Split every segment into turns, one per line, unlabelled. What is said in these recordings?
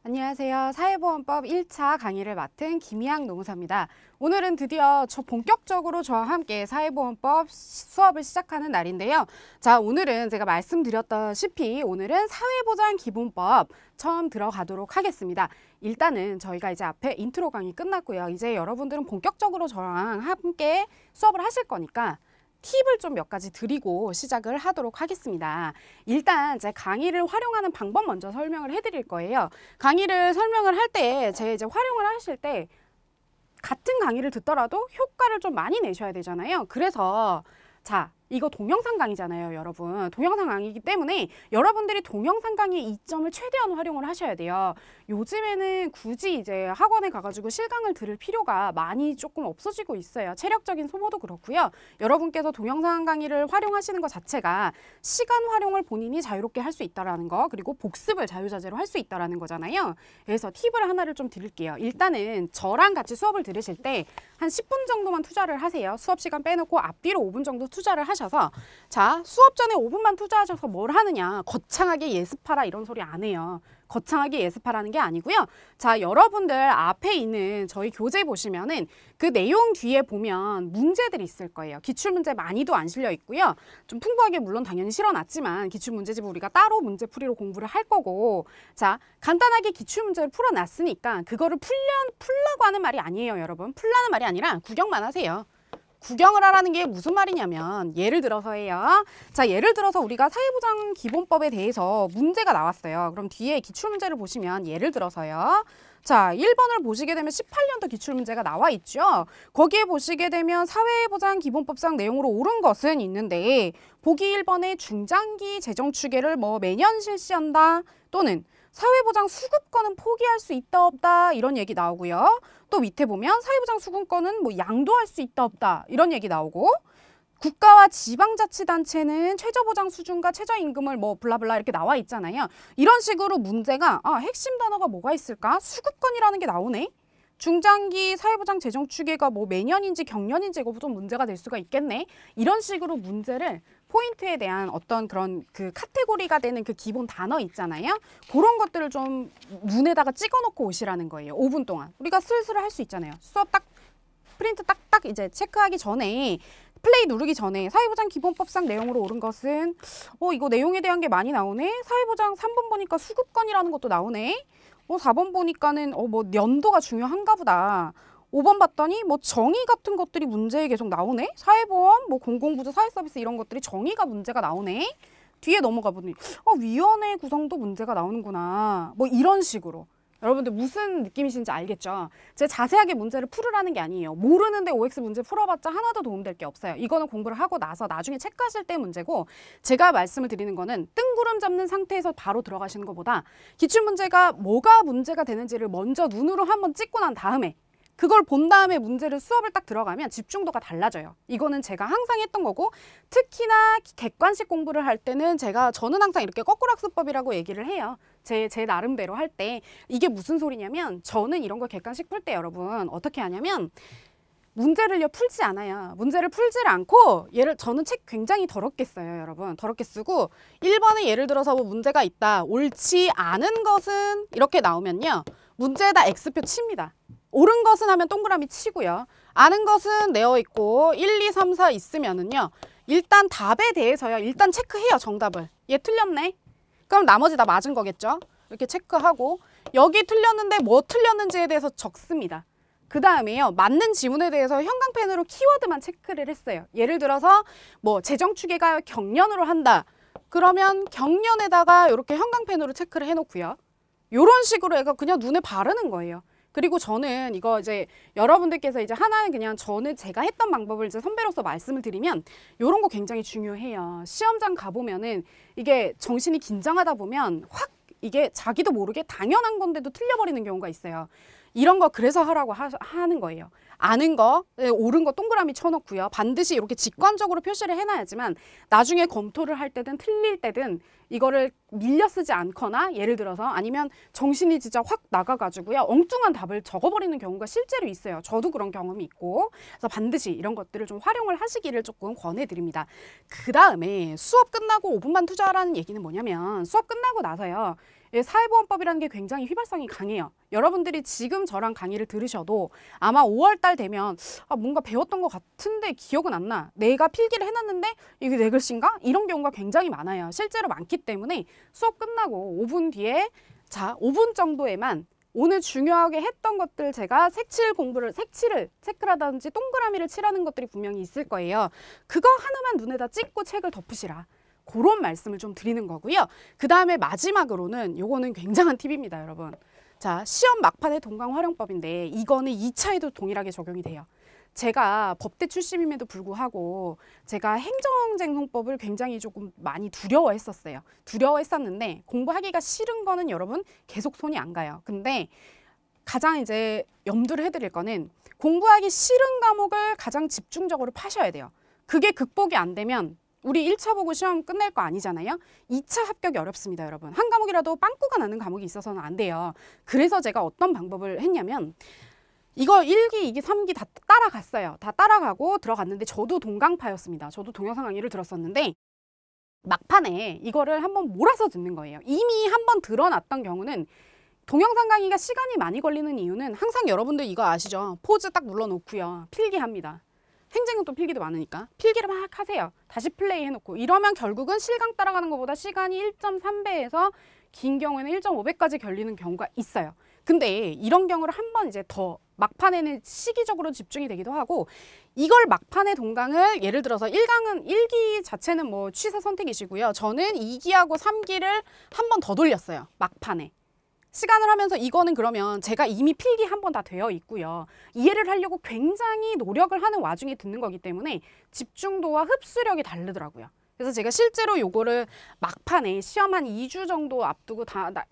안녕하세요. 사회보험법 1차 강의를 맡은 김희양 노무사입니다. 오늘은 드디어 본격적으로 저와 함께 사회보험법 수업을 시작하는 날인데요. 자, 오늘은 제가 말씀드렸다시피 오늘은 사회보장기본법 처음 들어가도록 하겠습니다. 일단은 저희가 이제 앞에 인트로 강의 끝났고요. 이제 여러분들은 본격적으로 저랑 함께 수업을 하실 거니까 팁을 좀 몇 가지 드리고 시작을 하도록 하겠습니다. 일단 제 강의를 활용하는 방법 먼저 설명을 해드릴 거예요. 강의를 설명을 할 때, 제 이제 활용을 하실 때 같은 강의를 듣더라도 효과를 좀 많이 내셔야 되잖아요. 그래서 자, 이거 동영상 강의잖아요, 여러분. 동영상 강의이기 때문에 여러분들이 동영상 강의의 이점을 최대한 활용을 하셔야 돼요. 요즘에는 굳이 이제 학원에 가가지고 실강을 들을 필요가 많이 조금 없어지고 있어요. 체력적인 소모도 그렇고요. 여러분께서 동영상 강의를 활용하시는 것 자체가 시간 활용을 본인이 자유롭게 할 수 있다는 거, 그리고 복습을 자유자재로 할 수 있다는 거잖아요. 그래서 팁을 하나를 좀 드릴게요. 일단은 저랑 같이 수업을 들으실 때 한 10분 정도만 투자를 하세요. 수업 시간 빼놓고 앞뒤로 5분 정도 투자를 하셔서, 자, 수업 전에 5분만 투자하셔서 뭘 하느냐, 거창하게 예습하라 이런 소리 안 해요. 거창하게 예습하라는 게 아니고요. 자, 여러분들 앞에 있는 저희 교재 보시면은 그 내용 뒤에 보면 문제들이 있을 거예요. 기출문제 많이도 안 실려 있고요. 좀 풍부하게 물론 당연히 실어놨지만 기출문제집을 우리가 따로 문제풀이로 공부를 할 거고, 자, 간단하게 기출문제를 풀어놨으니까 그거를 풀라고 하는 말이 아니에요, 여러분. 풀라는 말이 아니라 구경만 하세요. 구경을 하라는 게 무슨 말이냐면, 예를 들어서예요. 자, 예를 들어서 우리가 사회보장기본법에 대해서 문제가 나왔어요. 그럼 뒤에 기출문제를 보시면 예를 들어서요. 자, 1번을 보시게 되면 18년도 기출문제가 나와 있죠. 거기에 보시게 되면 사회보장기본법상 내용으로 옳은 것은 있는데, 보기 1번에 중장기 재정추계를 매년 실시한다, 또는 사회보장 수급권은 포기할 수 있다 없다 이런 얘기 나오고요. 또 밑에 보면 사회보장 수급권은 양도할 수 있다 없다 이런 얘기 나오고, 국가와 지방자치단체는 최저보장 수준과 최저임금을 블라블라 이렇게 나와 있잖아요. 이런 식으로 문제가 핵심 단어가 뭐가 있을까? 수급권이라는 게 나오네. 중장기 사회보장 재정 추계가 매년인지 경년인지 이거 좀 문제가 될 수가 있겠네. 이런 식으로 문제를 포인트에 대한 어떤 그런 그 카테고리가 되는 그 기본 단어 있잖아요. 그런 것들을 좀 눈에다가 찍어놓고 오시라는 거예요. 5분 동안. 우리가 슬슬 할 수 있잖아요. 수업 딱 프린트 딱딱 이제 체크하기 전에, 플레이 누르기 전에 사회보장 기본법상 내용으로 옳은 것은 이거 내용에 대한 게 많이 나오네. 사회보장 3번 보니까 수급권이라는 것도 나오네. 4번 보니까는 연도가 중요한가 보다. 5번 봤더니 정의 같은 것들이 문제에 계속 나오네. 사회보험, 공공부조, 사회서비스 이런 것들이 정의가 문제가 나오네. 뒤에 넘어가 보니 위원회 구성도 문제가 나오는구나. 이런 식으로. 여러분들 무슨 느낌이신지 알겠죠? 제가 자세하게 문제를 풀으라는 게 아니에요. 모르는데 OX 문제 풀어봤자 하나도 도움될 게 없어요. 이거는 공부를 하고 나서 나중에 체크하실 때 문제고, 제가 말씀을 드리는 거는 뜬구름 잡는 상태에서 바로 들어가시는 것보다 기출문제가 뭐가 문제가 되는지를 먼저 눈으로 한번 찍고 난 다음에, 그걸 본 다음에 문제를 수업을 딱 들어가면 집중도가 달라져요. 이거는 제가 항상 했던 거고, 특히나 객관식 공부를 할 때는 저는 항상 이렇게 거꾸로학습법이라고 얘기를 해요. 제 나름대로 할 때. 이게 무슨 소리냐면, 저는 이런 거 객관식 풀 때 여러분 어떻게 하냐면, 문제를요 풀지 않아요. 문제를 풀지를 않고, 저는 책 굉장히 더럽게 써요, 여러분. 더럽게 쓰고 1번에 예를 들어서 문제가 있다. 옳지 않은 것은 이렇게 나오면요, 문제에다 X표 칩니다. 옳은 것은 하면 동그라미 치고요. 아는 것은 내어 있고 1, 2, 3, 4 있으면은요, 일단 답에 대해서요, 일단 체크해요, 정답을. 얘 틀렸네. 그럼 나머지 다 맞은 거겠죠? 이렇게 체크하고, 여기 틀렸는데 뭐 틀렸는지에 대해서 적습니다. 그 다음에요, 맞는 지문에 대해서 형광펜으로 키워드만 체크를 했어요. 예를 들어서 재정추계가 경년으로 한다. 그러면 경년에다가 이렇게 형광펜으로 체크를 해놓고요. 이런 식으로 해서 그냥 눈에 바르는 거예요. 그리고 저는 이거 이제 여러분들께서 이제 하나는 그냥 제가 했던 방법을 이제 선배로서 말씀을 드리면, 이런 거 굉장히 중요해요. 시험장 가보면은 이게 정신이 긴장하다 보면 확 이게 자기도 모르게 당연한 건데도 틀려버리는 경우가 있어요. 이런 거 그래서 하라고 하는 거예요. 아는 거, 옳은 거 동그라미 쳐놓고요. 반드시 이렇게 직관적으로 표시를 해놔야지만 나중에 검토를 할 때든 틀릴 때든 이거를 밀려 쓰지 않거나 예를 들어서 아니면 정신이 진짜 확 나가가지고요. 엉뚱한 답을 적어버리는 경우가 실제로 있어요. 저도 그런 경험이 있고. 그래서 반드시 이런 것들을 좀 활용을 하시기를 조금 권해드립니다. 그 다음에 수업 끝나고 5분만 투자하라는 얘기는 뭐냐면 수업 끝나고 나서요. 사회보험법이라는 게 굉장히 휘발성이 강해요. 여러분들이 지금 저랑 강의를 들으셔도 아마 5월 달 되면 뭔가 배웠던 것 같은데 기억은 안 나. 내가 필기를 해놨는데 이게 내 글씨인가? 이런 경우가 굉장히 많아요. 실제로 많기 때문에 수업 끝나고 5분 뒤에 5분 정도에만 오늘 중요하게 했던 것들 제가 색칠을 체크라든지 동그라미를 칠하는 것들이 분명히 있을 거예요. 그거 하나만 눈에다 찍고 책을 덮으시라. 그런 말씀을 좀 드리는 거고요. 그 다음에 마지막으로는 요거는 굉장한 팁입니다, 여러분. 자, 시험 막판의 동강활용법인데 이거는 2차에도 동일하게 적용이 돼요. 제가 법대 출신임에도 불구하고 제가 행정쟁송법을 굉장히 조금 많이 두려워했었어요. 두려워했었는데 공부하기가 싫은 거는 여러분 계속 손이 안 가요. 근데 가장 이제 염두를 해드릴 거는 공부하기 싫은 과목을 가장 집중적으로 파셔야 돼요. 그게 극복이 안 되면 우리 1차 보고 시험 끝낼 거 아니잖아요. 2차 합격이 어렵습니다, 여러분. 한 과목이라도 빵꾸가 나는 과목이 있어서는 안 돼요. 그래서 제가 어떤 방법을 했냐면 이거 1기, 2기, 3기 다 따라갔어요. 다 따라가고 들어갔는데 저도 동강파였습니다. 저도 동영상 강의를 들었었는데 막판에 이거를 한번 몰아서 듣는 거예요. 이미 한번 드러났던 경우는 동영상 강의가 시간이 많이 걸리는 이유는 항상 여러분들 이거 아시죠? 포즈 딱 눌러놓고요. 필기합니다. 행정은 또 필기도 많으니까 필기를 막 하세요. 다시 플레이 해놓고 이러면 결국은 실강 따라가는 것보다 시간이 1.3배에서 긴 경우에는 1.5배까지 걸리는 경우가 있어요. 근데 이런 경우를 한번 이제 더 막판에는 시기적으로 집중이 되기도 하고 이걸 막판에 동강을 예를 들어서 1기 자체는 뭐 취사 선택이시고요. 저는 2기하고 3기를 한 번 더 돌렸어요. 막판에. 시간을 하면서 이거는 그러면 제가 이미 필기 한 번 다 되어 있고요. 이해를 하려고 굉장히 노력을 하는 와중에 듣는 거기 때문에 집중도와 흡수력이 다르더라고요. 그래서 제가 실제로 요거를 막판에 시험 한 2주 정도 앞두고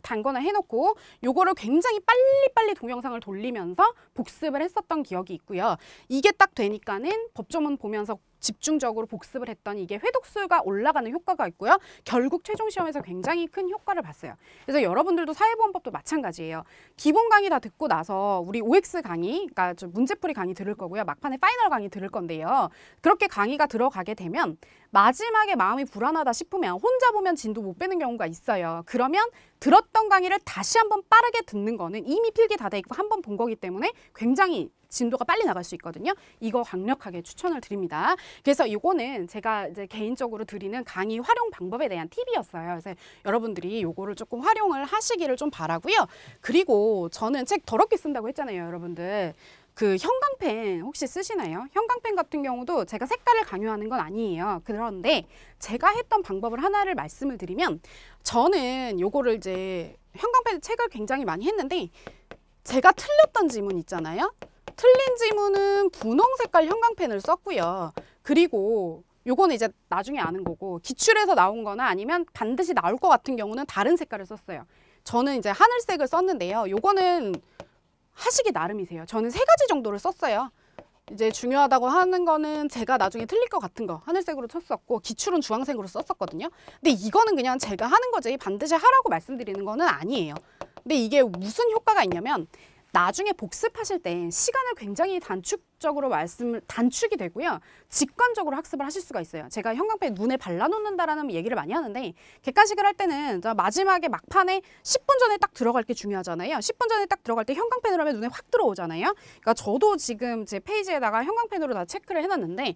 단거나 해놓고 요거를 굉장히 빨리빨리 동영상을 돌리면서 복습을 했었던 기억이 있고요. 이게 딱 되니까는 법조문 보면서 집중적으로 복습을 했더니 이게 회독수가 올라가는 효과가 있고요. 결국 최종 시험에서 굉장히 큰 효과를 봤어요. 그래서 여러분들도 사회보험법도 마찬가지예요. 기본 강의 다 듣고 나서 우리 OX 강의, 그러니까 좀 문제풀이 강의 들을 거고요. 막판에 파이널 강의 들을 건데요. 그렇게 강의가 들어가게 되면 마지막에 마음이 불안하다 싶으면 혼자 보면 진도 못 빼는 경우가 있어요. 그러면 들었던 강의를 다시 한번 빠르게 듣는 거는 이미 필기 다 돼 있고 한 번 본 거기 때문에 굉장히 진도가 빨리 나갈 수 있거든요. 이거 강력하게 추천을 드립니다. 그래서 이거는 제가 이제 개인적으로 드리는 강의 활용 방법에 대한 팁이었어요. 그래서 여러분들이 이거를 조금 활용을 하시기를 좀 바라고요. 그리고 저는 책 더럽게 쓴다고 했잖아요, 여러분들. 그 형광펜 혹시 쓰시나요? 형광펜 같은 경우도 제가 색깔을 강요하는 건 아니에요. 그런데 제가 했던 방법을 하나를 말씀을 드리면 저는 요거를 이제 형광펜 책을 굉장히 많이 했는데 제가 틀렸던 지문 있잖아요. 틀린 지문은 분홍 색깔 형광펜을 썼고요. 그리고 요거는 이제 나중에 아는 거고 기출에서 나온 거나 아니면 반드시 나올 것 같은 경우는 다른 색깔을 썼어요. 저는 이제 하늘색을 썼는데요. 요거는 하시기 나름이세요. 저는 3가지 정도를 썼어요. 이제 중요하다고 하는 거는 제가 나중에 틀릴 것 같은 거 하늘색으로 쳤었고 기출은 주황색으로 썼었거든요. 근데 이거는 그냥 제가 하는 거지 반드시 하라고 말씀드리는 거는 아니에요. 근데 이게 무슨 효과가 있냐면 나중에 복습하실 때 시간을 굉장히 단축이 되고요. 직관적으로 학습을 하실 수가 있어요. 제가 형광펜 눈에 발라놓는다라는 얘기를 많이 하는데 객관식을 할 때는 마지막에 막판에 10분 전에 딱 들어갈 게 중요하잖아요. 10분 전에 딱 들어갈 때 형광펜으로 하면 눈에 확 들어오잖아요. 그러니까 저도 지금 제 페이지에다가 형광펜으로 다 체크를 해놨는데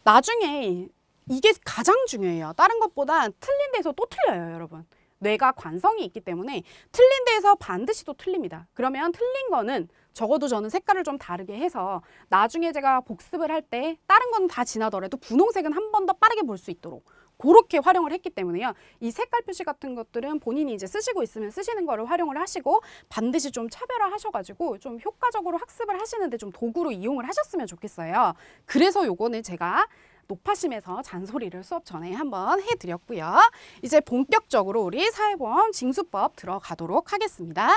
나중에 이게 가장 중요해요. 다른 것보다 틀린 데서 또 틀려요, 여러분. 뇌가 관성이 있기 때문에 틀린 데에서 반드시 또 틀립니다. 그러면 틀린 거는 적어도 저는 색깔을 좀 다르게 해서 나중에 제가 복습을 할 때 다른 건 다 지나더라도 분홍색은 한 번 더 빠르게 볼 수 있도록 그렇게 활용을 했기 때문에요. 이 색깔 표시 같은 것들은 본인이 이제 쓰시고 있으면 쓰시는 거를 활용을 하시고 반드시 좀 차별화 하셔가지고 좀 효과적으로 학습을 하시는데 좀 도구로 이용을 하셨으면 좋겠어요. 그래서 요거는 제가 높아심에서 잔소리를 수업 전에 한번 해드렸고요. 이제 본격적으로 우리 사회보험 징수법 들어가도록 하겠습니다.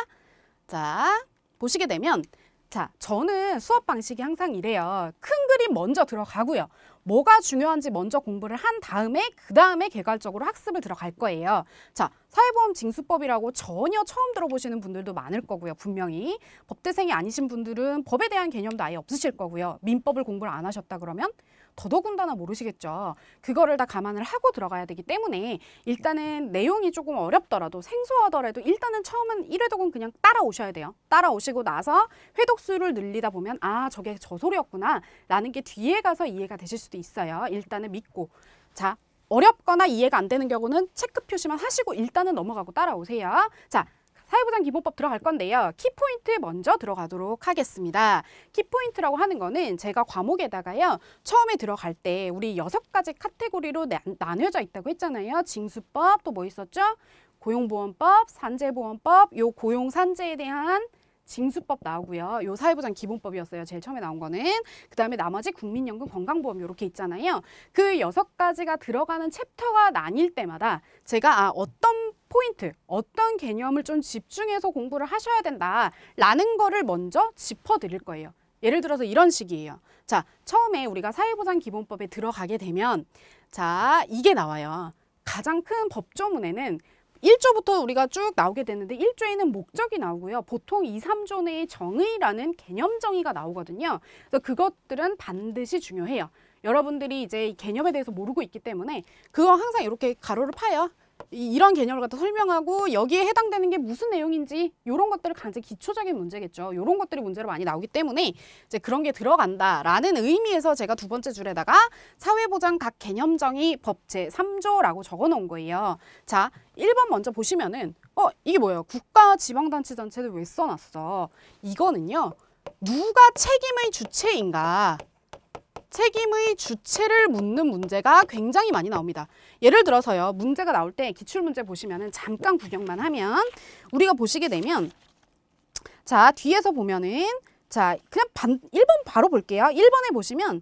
자, 보시게 되면 자, 저는 수업 방식이 항상 이래요. 큰 그림 먼저 들어가고요. 뭐가 중요한지 먼저 공부를 한 다음에 그 다음에 개괄적으로 학습을 들어갈 거예요. 자, 사회보험 징수법이라고 전혀 처음 들어보시는 분들도 많을 거고요. 분명히 법대생이 아니신 분들은 법에 대한 개념도 아예 없으실 거고요. 민법을 공부를 안 하셨다 그러면 더더군다나 모르시겠죠. 그거를 다 감안을 하고 들어가야 되기 때문에 일단은 내용이 조금 어렵더라도 생소하더라도 일단은 처음은 1회독은 그냥 따라오셔야 돼요. 따라오시고 나서 회독수를 늘리다 보면 아, 저게 저 소리였구나 라는 게 뒤에 가서 이해가 되실 수도 있어요. 일단은 믿고. 자, 어렵거나 이해가 안 되는 경우는 체크 표시만 하시고 일단은 넘어가고 따라오세요. 자, 사회보장 기본법 들어갈 건데요. 키포인트 먼저 들어가도록 하겠습니다. 키포인트라고 하는 거는 제가 과목에다가요. 처음에 들어갈 때 우리 6가지 카테고리로 나뉘어져 있다고 했잖아요. 징수법, 또 뭐 있었죠? 고용보험법, 산재보험법, 요 고용산재에 대한 징수법 나오고요. 요 사회보장 기본법이었어요. 제일 처음에 나온 거는. 그 다음에 나머지 국민연금 건강보험 이렇게 있잖아요. 그 6가지가 들어가는 챕터가 나뉠 때마다 제가 어떤 포인트, 어떤 개념을 좀 집중해서 공부를 하셔야 된다라는 거를 먼저 짚어드릴 거예요. 예를 들어서 이런 식이에요. 자, 처음에 우리가 사회보장 기본법에 들어가게 되면 자, 이게 나와요. 가장 큰 법조문에는 1조부터 우리가 쭉 나오게 되는데 1조에는 목적이 나오고요. 보통 2, 3조 내에 정의라는 개념 정의가 나오거든요. 그래서 그것들은 반드시 중요해요. 여러분들이 이제 이 개념에 대해서 모르고 있기 때문에 그거 항상 이렇게 가로를 파요. 이런 개념을 갖다 설명하고 여기에 해당되는 게 무슨 내용인지 이런 것들을 가장 기초적인 문제겠죠. 이런 것들이 문제로 많이 나오기 때문에 이제 그런 게 들어간다라는 의미에서 제가 2번째 줄에다가 사회보장 각 개념정의 법 제3조라고 적어놓은 거예요. 자, 1번 먼저 보시면은 이게 뭐예요? 국가지방단체를 왜 써놨어? 이거는요. 누가 책임의 주체인가? 책임의 주체를 묻는 문제가 굉장히 많이 나옵니다. 예를 들어서요. 문제가 나올 때 기출문제 보시면은 잠깐 구경만 하면 우리가 보시게 되면 자, 뒤에서 보면은 자, 그냥 1번 바로 볼게요. 1번에 보시면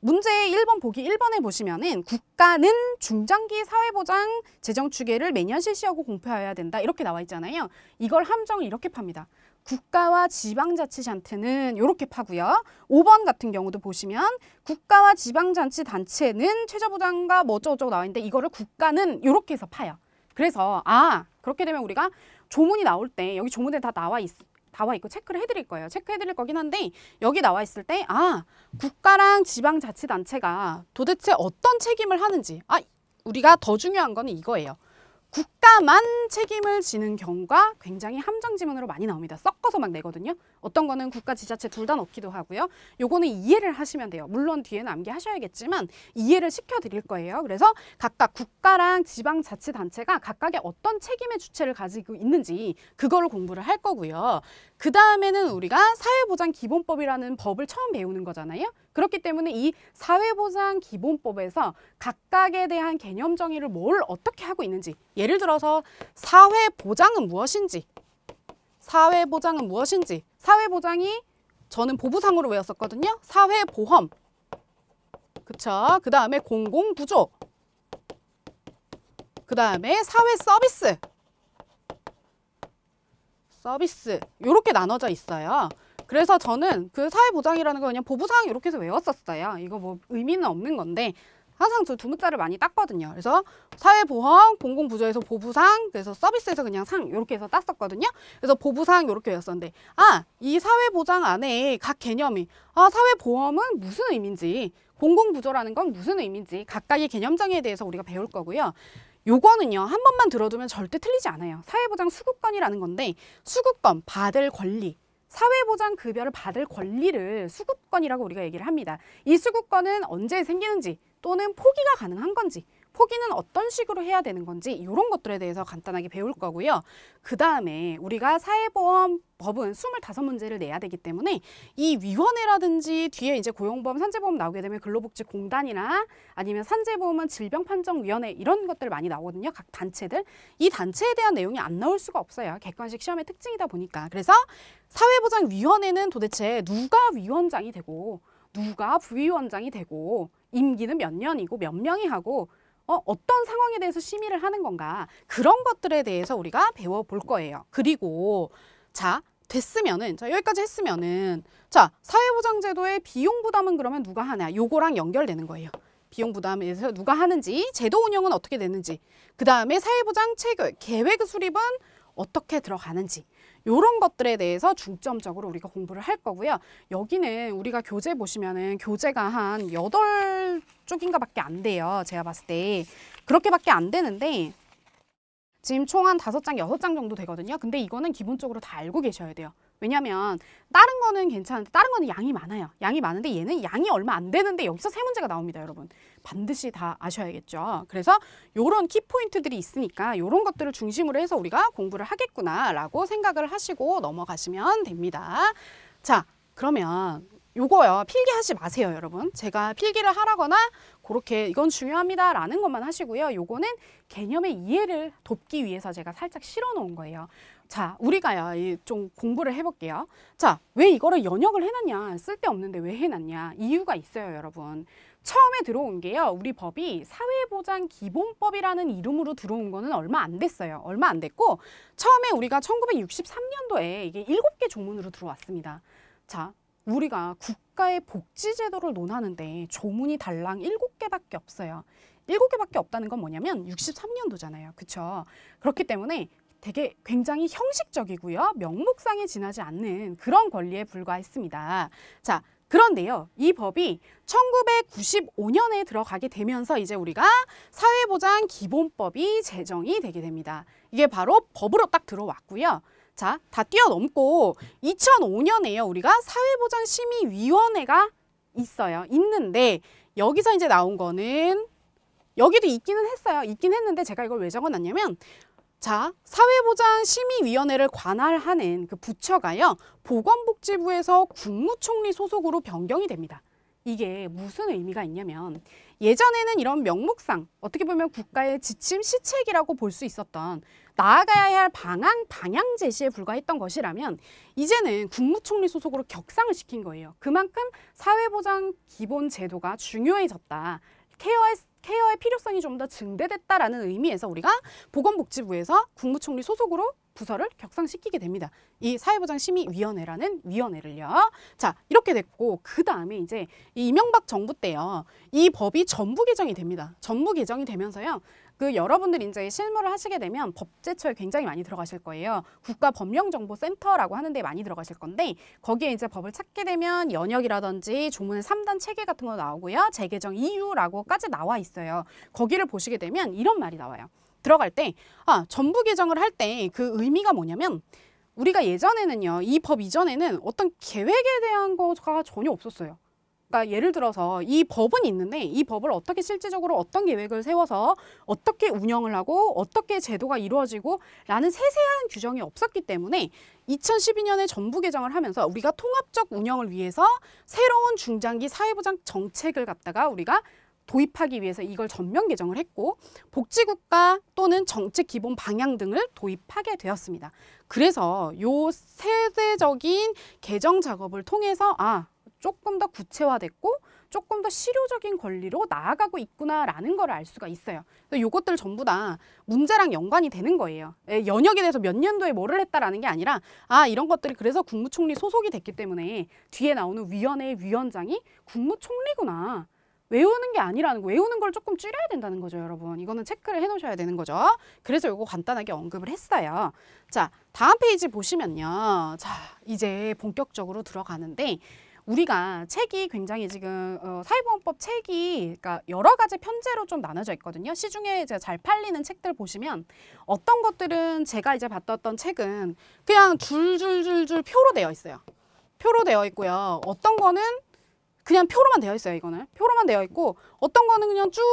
문제 1번 보기 1번에 보시면은 국가는 중장기 사회보장 재정 추계를 매년 실시하고 공표해야 된다. 이렇게 나와 있잖아요. 이걸 함정을 이렇게 팝니다. 국가와 지방자치단체는 이렇게 파고요. 5번 같은 경우도 보시면 국가와 지방자치단체는 최저보장과 뭐 어쩌고저쩌고 나와 있는데 이거를 국가는 이렇게 해서 파요. 그래서 그렇게 되면 우리가 조문이 나올 때 여기 조문에 다 나와 있고 체크를 해드릴 거예요. 체크해드릴 거긴 한데 여기 나와 있을 때 국가랑 지방자치단체가 도대체 어떤 책임을 하는지 우리가 더 중요한 거는 이거예요. 국가만 책임을 지는 경우가 굉장히 함정 지문으로 많이 나옵니다. 섞어서 막 내거든요. 어떤 거는 국가, 지자체 둘 다 넣기도 하고요. 요거는 이해를 하시면 돼요. 물론 뒤에는 암기하셔야겠지만 이해를 시켜드릴 거예요. 그래서 각각 국가랑 지방자치단체가 각각의 어떤 책임의 주체를 가지고 있는지 그거를 공부를 할 거고요. 그 다음에는 우리가 사회보장기본법이라는 법을 처음 배우는 거잖아요. 그렇기 때문에 이 사회보장기본법에서 각각에 대한 개념 정의를 뭘 어떻게 하고 있는지 예를 들어서 사회보장은 무엇인지 사회보장이 저는 보부상으로 외웠었거든요. 사회보험 그쵸? 그 다음에 공공부조 그 다음에 사회서비스 이렇게 나눠져 있어요. 그래서 저는 그 사회보장이라는 거 그냥 보부상 이렇게 해서 외웠었어요. 이거 뭐 의미는 없는 건데 항상 저 두 문자를 많이 땄거든요. 그래서 사회보험, 공공부조에서 보부상, 그래서 서비스에서 그냥 상 이렇게 해서 땄었거든요. 그래서 보부상 이렇게 외웠었는데 이 사회보장 안에 각 개념이 사회보험은 무슨 의미인지 공공부조라는 건 무슨 의미인지 각각의 개념 정의에 대해서 우리가 배울 거고요. 요거는요. 한 번만 들어두면 절대 틀리지 않아요. 사회보장 수급권이라는 건데 수급권, 받을 권리 사회보장 급여를 받을 권리를 수급권이라고 우리가 얘기를 합니다. 이 수급권은 언제 생기는지 또는 포기가 가능한 건지 포기는 어떤 식으로 해야 되는 건지 이런 것들에 대해서 간단하게 배울 거고요. 그 다음에 우리가 사회보험법은 25문제를 내야 되기 때문에 이 위원회라든지 뒤에 이제 고용보험, 산재보험 나오게 되면 근로복지공단이나 아니면 산재보험은 질병판정위원회 이런 것들 많이 나오거든요. 각 단체들. 이 단체에 대한 내용이 안 나올 수가 없어요. 객관식 시험의 특징이다 보니까. 그래서 사회보장위원회는 도대체 누가 위원장이 되고 누가 부위원장이 되고 임기는 몇 년이고 몇 명이 하고 어떤 상황에 대해서 심의를 하는 건가 그런 것들에 대해서 우리가 배워볼 거예요. 그리고 자 됐으면은, 자, 여기까지 했으면은, 자, 사회보장제도의 비용 부담은 그러면 누가 하냐? 요거랑 연결되는 거예요. 비용 부담에서 누가 하는지, 제도 운영은 어떻게 되는지, 그 다음에 사회보장 체계, 계획 수립은 어떻게 들어가는지, 요런 것들에 대해서 중점적으로 우리가 공부를 할 거고요. 여기는 우리가 교재 보시면은 교재가 한 8쪽인가 밖에 안 돼요. 제가 봤을 때. 그렇게밖에 안 되는데, 지금 총 한 5장, 6장 정도 되거든요. 근데 이거는 기본적으로 다 알고 계셔야 돼요. 왜냐면 다른 거는 괜찮은데 다른 거는 양이 많아요. 양이 많은데 얘는 양이 얼마 안 되는데 여기서 세 문제가 나옵니다, 여러분. 반드시 다 아셔야겠죠. 그래서 요런 키포인트들이 있으니까 요런 것들을 중심으로 해서 우리가 공부를 하겠구나라고 생각을 하시고 넘어가시면 됩니다. 자, 그러면 요거요. 필기하지 마세요, 여러분. 제가 필기를 하라거나 그렇게 이건 중요합니다라는 것만 하시고요. 요거는 개념의 이해를 돕기 위해서 제가 살짝 실어 놓은 거예요. 자, 우리가요. 좀 공부를 해볼게요. 자, 왜 이거를 연역을 해놨냐? 쓸데없는데 왜 해놨냐? 이유가 있어요, 여러분. 처음에 들어온 게요. 우리 법이 사회보장기본법이라는 이름으로 들어온 거는 얼마 안 됐어요. 얼마 안 됐고 처음에 우리가 1963년도에 이게 7개 조문으로 들어왔습니다. 자, 우리가 국가의 복지제도를 논하는데 조문이 달랑 7개밖에 없어요. 7개밖에 없다는 건 뭐냐면 63년도잖아요. 그렇죠? 그렇기 때문에 되게 굉장히 형식적이고요. 명목상에 지나지 않는 그런 권리에 불과했습니다. 자, 그런데요. 이 법이 1995년에 들어가게 되면서 이제 우리가 사회보장기본법이 제정이 되게 됩니다. 이게 바로 법으로 딱 들어왔고요. 자, 다 뛰어넘고 2005년에요. 우리가 사회보장심의위원회가 있어요. 있는데 여기서 이제 나온 거는 여기도 있기는 했어요. 있긴 했는데 제가 이걸 왜 적어놨냐면 자, 사회보장심의위원회를 관할하는 그 부처가요. 보건복지부에서 국무총리 소속으로 변경이 됩니다. 이게 무슨 의미가 있냐면 예전에는 이런 명목상 어떻게 보면 국가의 지침 시책이라고 볼 수 있었던 나아가야 할 방향 제시에 불과했던 것이라면 이제는 국무총리 소속으로 격상을 시킨 거예요. 그만큼 사회보장 기본 제도가 중요해졌다. 케어의 필요성이 좀 더 증대됐다라는 의미에서 우리가 보건복지부에서 국무총리 소속으로 부서를 격상시키게 됩니다. 이 사회보장심의위원회라는 위원회를요. 자, 이렇게 됐고 그 다음에 이제 이 이명박 정부 때요. 이 법이 전부 개정이 됩니다. 전부 개정이 되면서요. 그 여러분들이 이제 실무를 하시게 되면 법제처에 굉장히 많이 들어가실 거예요. 국가법령정보센터라고 하는 데 많이 들어가실 건데 거기에 이제 법을 찾게 되면 연역이라든지 조문의 3단 체계 같은 거 나오고요. 재개정 이유라고까지 나와 있어요. 거기를 보시게 되면 이런 말이 나와요. 들어갈 때 전부 개정을 할 때 그 의미가 뭐냐면 우리가 예전에는요. 이 법 이전에는 어떤 계획에 대한 거가 전혀 없었어요. 그러니까 예를 들어서 이 법은 있는데 이 법을 어떻게 실질적으로 어떤 계획을 세워서 어떻게 운영을 하고 어떻게 제도가 이루어지고 라는 세세한 규정이 없었기 때문에 2012년에 전부 개정을 하면서 우리가 통합적 운영을 위해서 새로운 중장기 사회보장 정책을 갖다가 우리가 도입하기 위해서 이걸 전면 개정을 했고 복지국가 또는 정책 기본 방향 등을 도입하게 되었습니다. 그래서 요 세대적인 개정 작업을 통해서 조금 더 구체화됐고 조금 더 실효적인 권리로 나아가고 있구나라는 걸 알 수가 있어요. 요것들 전부 다 문제랑 연관이 되는 거예요. 연역에 대해서 몇 년도에 뭐를 했다라는 게 아니라 이런 것들이 그래서 국무총리 소속이 됐기 때문에 뒤에 나오는 위원회의 위원장이 국무총리구나. 외우는 게 아니라는 거, 외우는 걸 조금 줄여야 된다는 거죠, 여러분. 이거는 체크를 해놓으셔야 되는 거죠. 그래서 이거 간단하게 언급을 했어요. 자, 다음 페이지 보시면요. 자, 이제 본격적으로 들어가는데 우리가 책이 굉장히 지금 사회보험법 책이 그러니까 여러 가지 편제로 좀 나눠져 있거든요. 시중에 이제 잘 팔리는 책들 보시면 어떤 것들은 제가 이제 봤던 책은 그냥 줄줄줄줄 표로 되어 있어요. 표로 되어 있고요. 어떤 거는 그냥 표로만 되어 있어요. 이거는 표로만 되어 있고 어떤 거는 그냥 쭉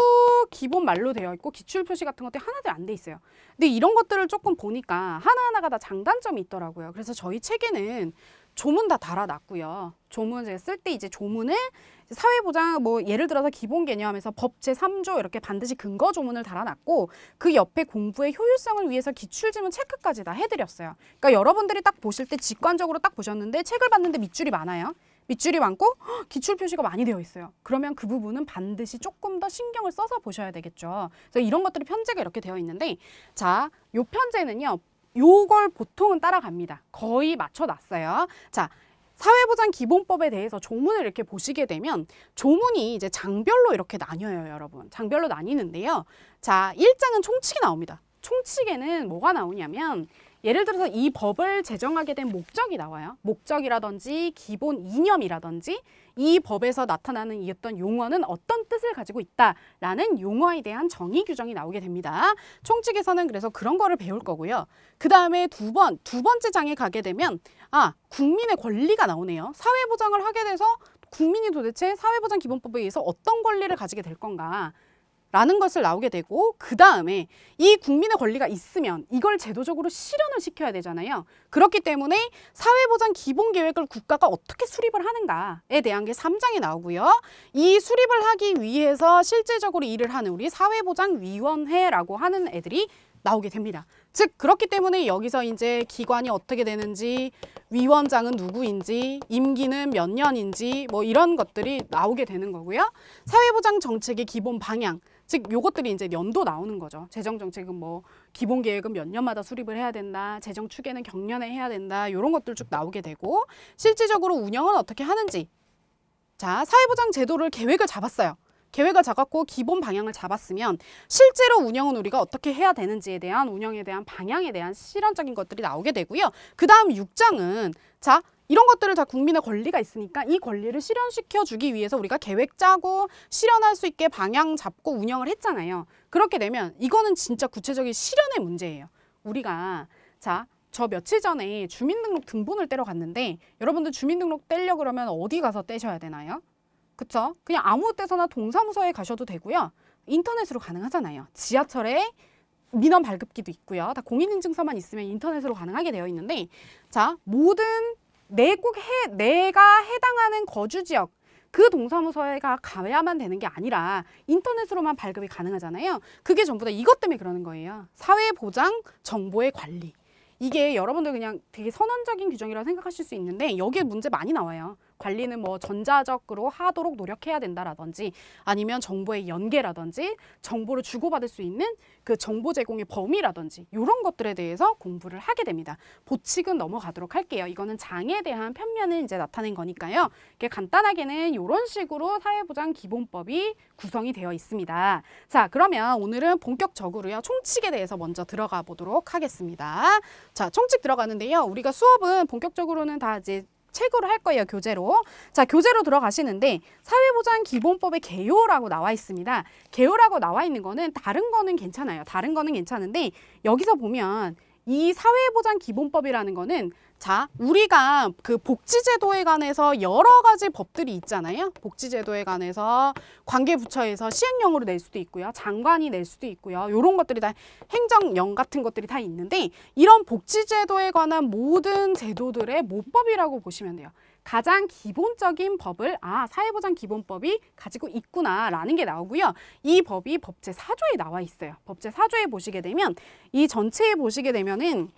기본 말로 되어 있고 기출 표시 같은 것들이 하나도 안 돼 있어요. 근데 이런 것들을 조금 보니까 하나하나가 다 장단점이 있더라고요. 그래서 저희 책에는 조문 다 달아놨고요. 조문 제가 쓸 때 이제 조문을 사회보장 뭐 예를 들어서 기본 개념에서 법 제3조 이렇게 반드시 근거 조문을 달아놨고 그 옆에 공부의 효율성을 위해서 기출지문 체크까지 다 해드렸어요. 그러니까 여러분들이 딱 보실 때 직관적으로 딱 보셨는데 책을 봤는데 밑줄이 많아요. 밑줄이 많고 기출 표시가 많이 되어 있어요. 그러면 그 부분은 반드시 조금 더 신경을 써서 보셔야 되겠죠. 그래서 이런 것들이 편제가 이렇게 되어 있는데 자, 요 편제는요. 요걸 보통은 따라갑니다. 거의 맞춰놨어요. 자, 사회보장기본법에 대해서 조문을 이렇게 보시게 되면 조문이 이제 장별로 이렇게 나뉘어요, 여러분. 장별로 나뉘는데요. 자, 1장은 총칙이 나옵니다. 총칙에는 뭐가 나오냐면 예를 들어서 이 법을 제정하게 된 목적이 나와요. 목적이라든지 기본 이념이라든지 이 법에서 나타나는 이 어떤 용어는 어떤 뜻을 가지고 있다라는 용어에 대한 정의 규정이 나오게 됩니다. 총칙에서는 그래서 그런 거를 배울 거고요. 그 다음에 두 번째 장에 가게 되면 국민의 권리가 나오네요. 사회보장을 하게 돼서 국민이 도대체 사회보장기본법에 의해서 어떤 권리를 가지게 될 건가 라는 것을 나오게 되고, 그 다음에 이 국민의 권리가 있으면 이걸 제도적으로 실현을 시켜야 되잖아요. 그렇기 때문에 사회보장 기본계획을 국가가 어떻게 수립을 하는가에 대한 게 3장에 나오고요. 이 수립을 하기 위해서 실질적으로 일을 하는 우리 사회보장위원회라고 하는 애들이 나오게 됩니다. 즉 그렇기 때문에 여기서 이제 기관이 어떻게 되는지, 위원장은 누구인지, 임기는 몇 년인지 뭐 이런 것들이 나오게 되는 거고요. 사회보장 정책의 기본 방향, 즉 요것들이 이제 연도 나오는 거죠. 재정 정책은 뭐 기본 계획은 몇 년마다 수립을 해야 된다, 재정 추계는 경년에 해야 된다, 이런 것들 쭉 나오게 되고, 실질적으로 운영은 어떻게 하는지. 자, 사회보장 제도를 계획을 잡았어요. 계획을 잡았고 기본 방향을 잡았으면 실제로 운영은 우리가 어떻게 해야 되는지에 대한 운영에 대한 방향에 대한 실현적인 것들이 나오게 되고요. 그 다음 6장은 자, 이런 것들을 다 국민의 권리가 있으니까 이 권리를 실현시켜 주기 위해서 우리가 계획 짜고 실현할 수 있게 방향 잡고 운영을 했잖아요. 그렇게 되면 이거는 진짜 구체적인 실현의 문제예요. 우리가 자, 저 며칠 전에 주민등록 등본을 떼러 갔는데 여러분들 주민등록 떼려고 그러면 어디 가서 떼셔야 되나요? 그쵸? 그냥 아무 때서나 동사무소에 가셔도 되고요. 인터넷으로 가능하잖아요. 지하철에 민원 발급기도 있고요. 다 공인인증서만 있으면 인터넷으로 가능하게 되어 있는데, 자, 모든 내가 해당하는 거주지역 그 동사무소에 가야만 되는 게 아니라 인터넷으로만 발급이 가능하잖아요. 그게 전부 다 이것 때문에 그러는 거예요. 사회보장 정보의 관리. 이게 여러분들 그냥 되게 선언적인 규정이라고 생각하실 수 있는데 여기에 문제 많이 나와요. 관리는 뭐 전자적으로 하도록 노력해야 된다라든지, 아니면 정보의 연계라든지, 정보를 주고받을 수 있는 그 정보 제공의 범위라든지 이런 것들에 대해서 공부를 하게 됩니다. 보칙은 넘어가도록 할게요. 이거는 장에 대한 편면을 이제 나타낸 거니까요. 이게 간단하게는 이런 식으로 사회보장기본법이 구성이 되어 있습니다. 자, 그러면 오늘은 본격적으로요, 총칙에 대해서 먼저 들어가 보도록 하겠습니다. 자, 총칙 들어가는데요. 우리가 수업은 본격적으로는 다 이제 책으로 할 거예요, 교재로. 자, 교재로 들어가시는데 사회보장기본법의 개요라고 나와 있습니다. 개요라고 나와 있는 거는 다른 거는 괜찮아요. 다른 거는 괜찮은데 여기서 보면 이 사회보장기본법이라는 거는 자, 우리가 그 복지제도에 관해서 여러 가지 법들이 있잖아요. 복지제도에 관해서 관계부처에서 시행령으로 낼 수도 있고요. 장관이 낼 수도 있고요. 이런 것들이 다 행정령 같은 것들이 다 있는데, 이런 복지제도에 관한 모든 제도들의 모법이라고 보시면 돼요. 가장 기본적인 법을 사회보장기본법이 가지고 있구나라는 게 나오고요. 이 법이 법제 4조에 나와 있어요. 법제 4조에 보시게 되면 이 전체에 보시게 되면은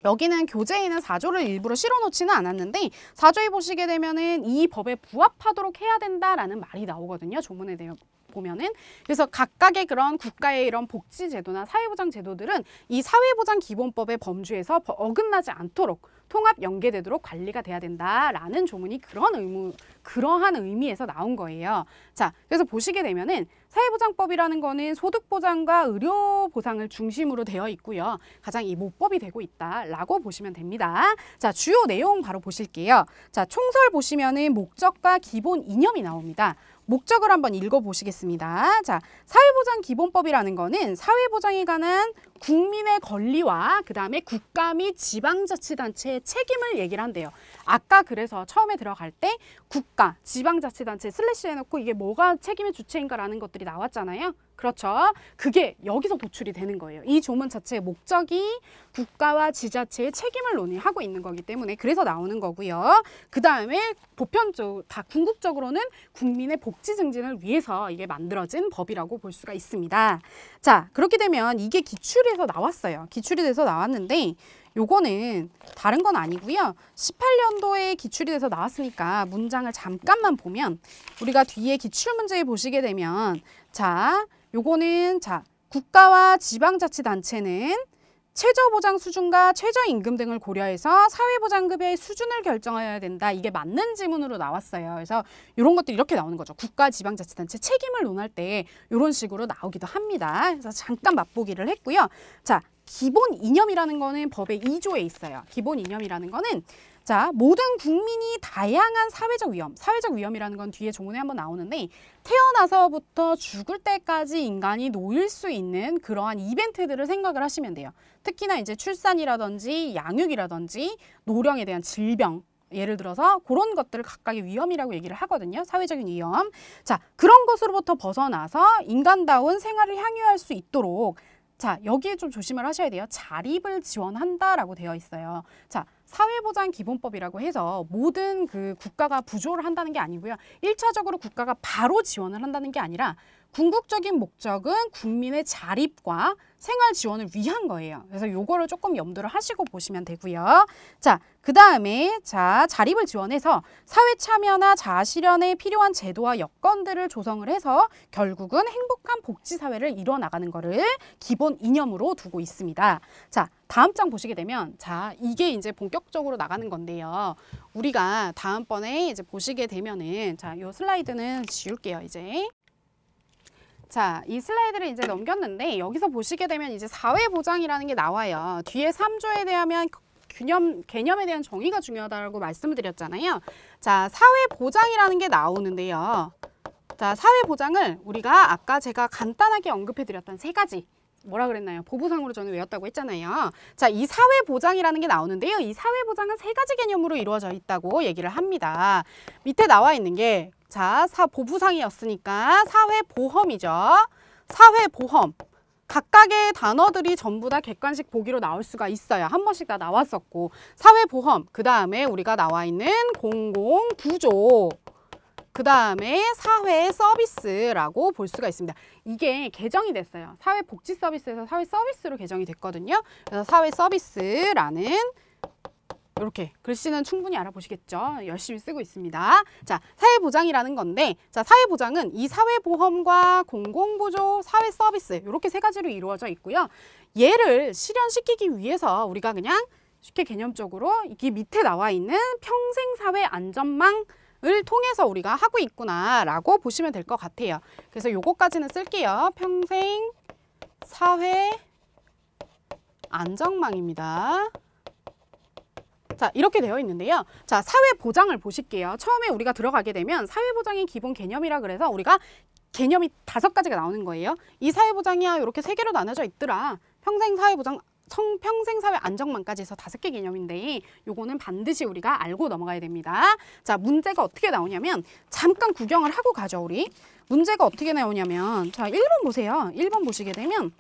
여기는 교재에는 4조를 일부러 실어놓지는 않았는데 4조에 보시게 되면은 이 법에 부합하도록 해야 된다라는 말이 나오거든요. 조문에 대해 보면은. 그래서 각각의 그런 국가의 이런 복지제도나 사회보장 제도들은 이 사회보장기본법의 범주에서 어긋나지 않도록 통합 연계되도록 관리가 돼야 된다라는 조문이 그러한 의미에서 나온 거예요. 자, 그래서 보시게 되면은 사회보장법이라는 거는 소득보장과 의료보상을 중심으로 되어 있고요. 가장 이 모법이 되고 있다라고 보시면 됩니다. 자, 주요 내용 바로 보실게요. 자, 총설 보시면은 목적과 기본 이념이 나옵니다. 목적을 한번 읽어보시겠습니다. 자, 사회보장기본법이라는 거는 사회보장에 관한 국민의 권리와 그 다음에 국가 및 지방자치단체의 책임을 얘기를 한대요. 아까 그래서 처음에 들어갈 때 국가, 지방자치단체 슬래시 해놓고 이게 뭐가 책임의 주체인가라는 것들이 나왔잖아요. 그렇죠. 그게 여기서 도출이 되는 거예요. 이 조문 자체의 목적이 국가와 지자체의 책임을 논의하고 있는 거기 때문에 그래서 나오는 거고요. 그 다음에 보편적으로 다 궁극적으로는 국민의 복지 증진을 위해서 이게 만들어진 법이라고 볼 수가 있습니다. 자, 그렇게 되면 이게 기출에서 나왔어요. 기출이 돼서 나왔는데 요거는 다른 건 아니고요. 18년도에 기출이 돼서 나왔으니까 문장을 잠깐만 보면 우리가 뒤에 기출문제에 보시게 되면 자, 요거는 자, 국가와 지방자치단체는 최저보장 수준과 최저임금 등을 고려해서 사회보장급여의 수준을 결정해야 된다. 이게 맞는 지문으로 나왔어요. 그래서 이런 것들이 이렇게 나오는 거죠. 국가, 지방자치단체 책임을 논할 때 이런 식으로 나오기도 합니다. 그래서 잠깐 맛보기를 했고요. 자, 기본 이념이라는 거는 법의 2조에 있어요. 기본 이념이라는 거는 자, 모든 국민이 다양한 사회적 위험이라는 건 뒤에 조문에 한번 나오는데 태어나서부터 죽을 때까지 인간이 놓일 수 있는 그러한 이벤트들을 생각을 하시면 돼요. 특히나 이제 출산이라든지 양육이라든지 노령에 대한 질병, 예를 들어서 그런 것들을 각각의 위험이라고 얘기를 하거든요. 사회적인 위험. 자, 그런 것으로부터 벗어나서 인간다운 생활을 향유할 수 있도록 자, 여기에 좀 조심을 하셔야 돼요. 자립을 지원한다라고 되어 있어요. 자, 사회보장기본법이라고 해서 모든 그 국가가 부조를 한다는 게 아니고요. 1차적으로 국가가 바로 지원을 한다는 게 아니라 궁극적인 목적은 국민의 자립과 생활 지원을 위한 거예요. 그래서 요거를 조금 염두를 하시고 보시면 되고요. 자, 그 다음에 자, 자립을 지원해서 사회 참여나 자아 실현에 필요한 제도와 여건들을 조성을 해서 결국은 행복한 복지 사회를 이뤄나가는 거를 기본 이념으로 두고 있습니다. 자, 다음 장 보시게 되면 자, 이게 이제 본격적으로 나가는 건데요. 우리가 다음번에 이제 보시게 되면은 자, 요 슬라이드는 지울게요, 이제. 자, 이 슬라이드를 이제 넘겼는데 여기서 보시게 되면 이제 사회보장이라는 게 나와요. 뒤에 3조에 대하면 개념에 대한 정의가 중요하다고 말씀을 드렸잖아요. 자, 사회보장이라는 게 나오는데요. 자, 사회보장을 우리가 아까 제가 간단하게 언급해 드렸던 3가지 뭐라 그랬나요? 보부상으로 저는 외웠다고 했잖아요. 자, 이 사회보장이라는 게 나오는데요. 이 사회보장은 3가지 개념으로 이루어져 있다고 얘기를 합니다. 밑에 나와 있는 게 자, 보부상이었으니까 사회보험이죠. 사회보험. 각각의 단어들이 전부 다 객관식 보기로 나올 수가 있어요. 한 번씩 다 나왔었고. 사회보험, 그 다음에 우리가 나와 있는 공공구조, 그 다음에 사회 서비스라고 볼 수가 있습니다. 이게 개정이 됐어요. 사회복지 서비스에서 사회 서비스로 개정이 됐거든요. 그래서 사회 서비스라는 이렇게 글씨는 충분히 알아보시겠죠. 열심히 쓰고 있습니다. 자, 사회보장이라는 건데 자, 사회보장은 이 사회보험과 공공구조, 사회 서비스 이렇게 3가지로 이루어져 있고요. 얘를 실현시키기 위해서 우리가 그냥 쉽게 개념적으로 이 밑에 나와 있는 평생사회 안전망 을 통해서 우리가 하고 있구나라고 보시면 될 것 같아요. 그래서 요거까지는 쓸게요. 평생 사회 안전망입니다. 자, 이렇게 되어 있는데요. 자, 사회보장을 보실게요. 처음에 우리가 들어가게 되면 사회보장의 기본 개념이라 그래서 우리가 개념이 5가지가 나오는 거예요. 이 사회보장이야 이렇게 3개로 나눠져 있더라. 평생 사회보장 평생사회 안정망까지 해서 5개 개념인데 요거는 반드시 우리가 알고 넘어가야 됩니다. 자, 문제가 어떻게 나오냐면 잠깐 구경을 하고 가죠, 우리. 문제가 어떻게 나오냐면 자, 1번 보세요. 1번 보시게 되면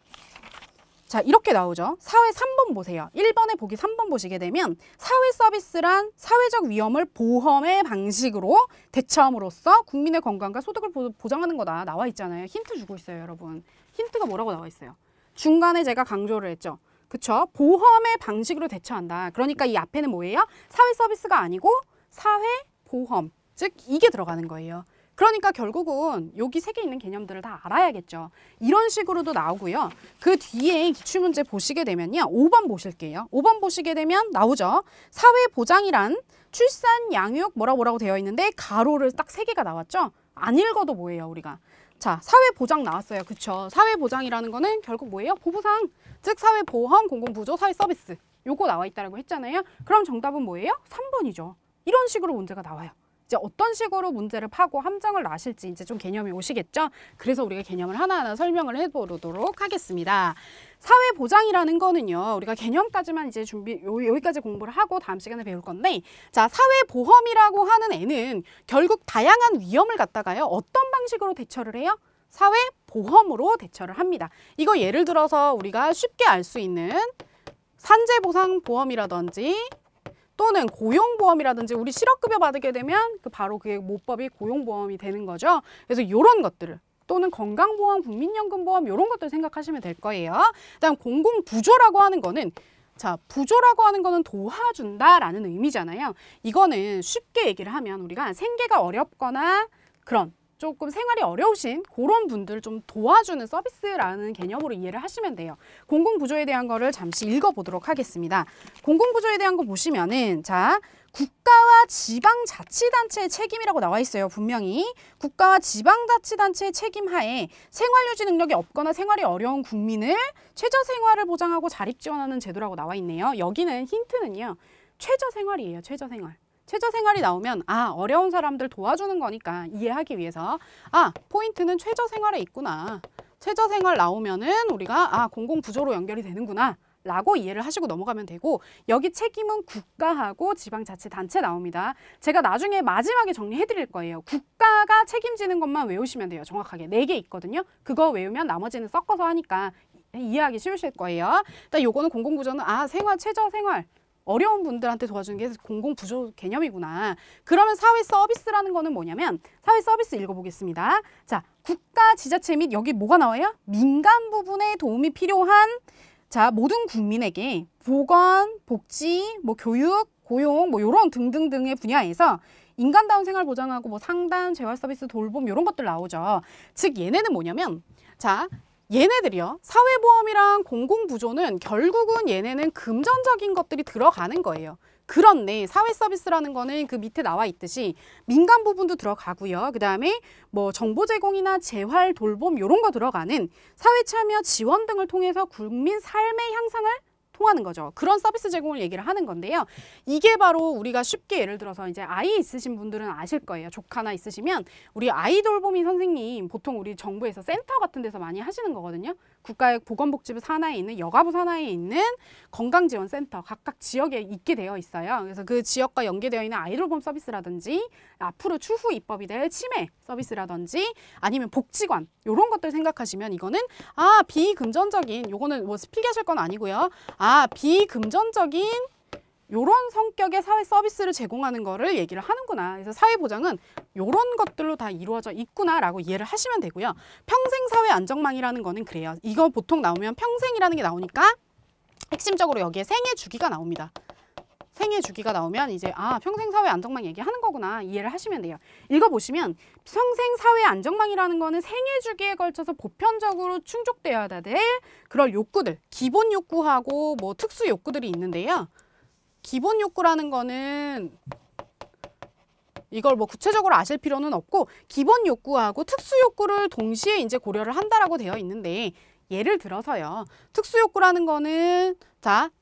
자, 이렇게 나오죠. 사회 3번 보세요. 1번에 보기 3번 보시게 되면 사회 서비스란 사회적 위험을 보험의 방식으로 대처함으로써 국민의 건강과 소득을 보장하는 거다. 나와 있잖아요. 힌트 주고 있어요, 여러분. 힌트가 뭐라고 나와 있어요? 중간에 제가 강조를 했죠. 그쵸? 보험의 방식으로 대처한다. 그러니까 이 앞에는 뭐예요? 사회 서비스가 아니고 사회보험. 즉 이게 들어가는 거예요. 그러니까 결국은 여기 3개 있는 개념들을 다 알아야겠죠. 이런 식으로도 나오고요. 그 뒤에 기출문제 보시게 되면요. 5번 보실게요. 5번 보시게 되면 나오죠. 사회보장이란 출산, 양육 뭐라고 되어 있는데 가로를 딱 3개가 나왔죠. 안 읽어도 뭐예요, 우리가. 자, 사회보장 나왔어요. 그쵸? 사회보장이라는 거는 결국 뭐예요? 보부상. 즉 사회보험, 공공구조, 사회서비스. 요거 나와 있다고 했잖아요. 그럼 정답은 뭐예요? 3번이죠. 이런 식으로 문제가 나와요. 이제 어떤 식으로 문제를 파고 함정을 놔실지 이제 좀 개념이 오시겠죠? 그래서 우리가 개념을 하나하나 설명을 해보도록 하겠습니다. 사회보장이라는 거는요, 우리가 개념까지만 이제 여기까지 공부를 하고 다음 시간에 배울 건데, 자, 사회보험이라고 하는 애는 결국 다양한 위험을 갖다가요, 어떤 방식으로 대처를 해요? 사회보험으로 대처를 합니다. 이거 예를 들어서 우리가 쉽게 알 수 있는 산재보상보험이라든지 또는 고용보험이라든지 우리 실업급여 받게 되면 바로 그게 모법이 고용보험이 되는 거죠. 그래서 이런 것들을 또는 건강보험, 국민연금보험 이런 것들 생각하시면 될 거예요. 그다음 공공부조라고 하는 거는 자, 부조라고 하는 거는 도와준다라는 의미잖아요. 이거는 쉽게 얘기를 하면 우리가 생계가 어렵거나 그런 조금 생활이 어려우신 그런 분들 좀 도와주는 서비스라는 개념으로 이해를 하시면 돼요. 공공부조에 대한 거를 잠시 읽어보도록 하겠습니다. 공공부조에 대한 거 보시면은 자, 국가와 지방자치단체의 책임이라고 나와 있어요. 분명히 국가와 지방자치단체의 책임 하에 생활유지 능력이 없거나 생활이 어려운 국민을 최저생활을 보장하고 자립지원하는 제도라고 나와 있네요. 여기는 힌트는요. 최저생활이에요. 최저생활. 최저생활이 나오면 어려운 사람들 도와주는 거니까 이해하기 위해서 포인트는 최저생활에 있구나. 최저생활 나오면은 우리가 공공부조로 연결이 되는구나 라고 이해를 하시고 넘어가면 되고, 여기 책임은 국가하고 지방자치단체 나옵니다. 제가 나중에 마지막에 정리해 드릴 거예요. 국가가 책임지는 것만 외우시면 돼요. 정확하게 4개 있거든요. 그거 외우면 나머지는 섞어서 하니까 이해하기 쉬우실 거예요. 일단 요거는 공공부조는 생활, 최저생활 어려운 분들한테 도와주는 게 공공부조 개념이구나. 그러면 사회 서비스라는 거는 뭐냐면, 사회 서비스 읽어보겠습니다. 자, 국가, 지자체 및 여기 뭐가 나와요? 민간 부분에 도움이 필요한 모든 국민에게 보건, 복지, 교육, 고용, 요런 등등등의 분야에서 인간다운 생활 보장하고 상담, 재활 서비스, 돌봄 요런 것들 나오죠. 즉 얘네는 뭐냐면 얘네들이요. 사회보험이랑 공공부조는 결국은 얘네는 금전적인 것들이 들어가는 거예요. 그런데 사회 서비스라는 거는 그 밑에 나와 있듯이 민간 부분도 들어가고요. 그 다음에 정보 제공이나 재활, 돌봄 이런 거 들어가는 사회 참여 지원 등을 통해서 국민 삶의 향상을 통하는 거죠. 그런 서비스 제공을 얘기를 하는 건데요. 이게 바로 우리가 쉽게 예를 들어서 이제 아이 있으신 분들은 아실 거예요. 조카나 있으시면 우리 아이 돌보미 선생님 보통 우리 정부에서 센터 같은 데서 많이 하시는 거거든요. 국가의 보건복지부 산하에 있는 여가부 산하에 있는 건강지원센터 각각 지역에 있게 되어 있어요. 그래서 그 지역과 연계되어 있는 아이돌봄 서비스라든지 앞으로 추후 입법이 될 치매 서비스라든지 아니면 복지관 이런 것들 생각하시면 이거는 비금전적인 요거는 필기하실 건 아니고요. 비금전적인 요런 성격의 사회 서비스를 제공하는 거를 얘기를 하는구나. 그래서 사회보장은 요런 것들로 다 이루어져 있구나라고 이해를 하시면 되고요. 평생사회 안정망이라는 거는 그래요. 이거 보통 나오면 평생이라는 게 나오니까 핵심적으로 여기에 생애 주기가 나옵니다. 생애 주기가 나오면 이제 평생사회 안정망 얘기하는 거구나 이해를 하시면 돼요. 읽어보시면 평생사회 안정망이라는 거는 생애 주기에 걸쳐서 보편적으로 충족되어야 될 그럴 욕구들, 기본 욕구하고 특수 욕구들이 있는데요. 기본 욕구라는 거는 이걸 구체적으로 아실 필요는 없고 기본 욕구하고 특수 욕구를 동시에 이제 고려를 한다라고 되어 있는데, 예를 들어서요. 특수 욕구라는 거는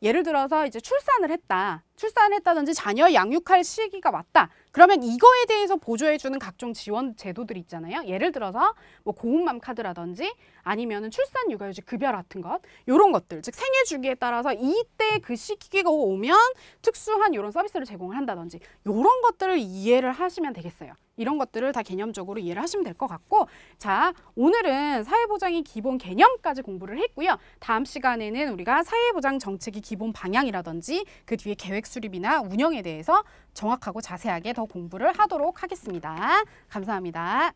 예를 들어서 이제 출산을 했다든지 자녀 양육할 시기가 왔다. 그러면 이거에 대해서 보조해주는 각종 지원 제도들이 있잖아요. 예를 들어서 고운맘 카드라든지 아니면은 출산 육아휴직 급여 같은 것, 요런 것들, 즉 생애 주기에 따라서 이때 그 시기가 오면 특수한 이런 서비스를 제공을 한다든지 요런 것들을 이해를 하시면 되겠어요. 이런 것들을 다 개념적으로 이해를 하시면 될 것 같고, 오늘은 사회보장의 기본 개념까지 공부를 했고요. 다음 시간에는 우리가 사회보장 정책의 기본 방향이라든지 그 뒤에 계획 수립이나 운영에 대해서 정확하고 자세하게 더 공부를 하도록 하겠습니다. 감사합니다.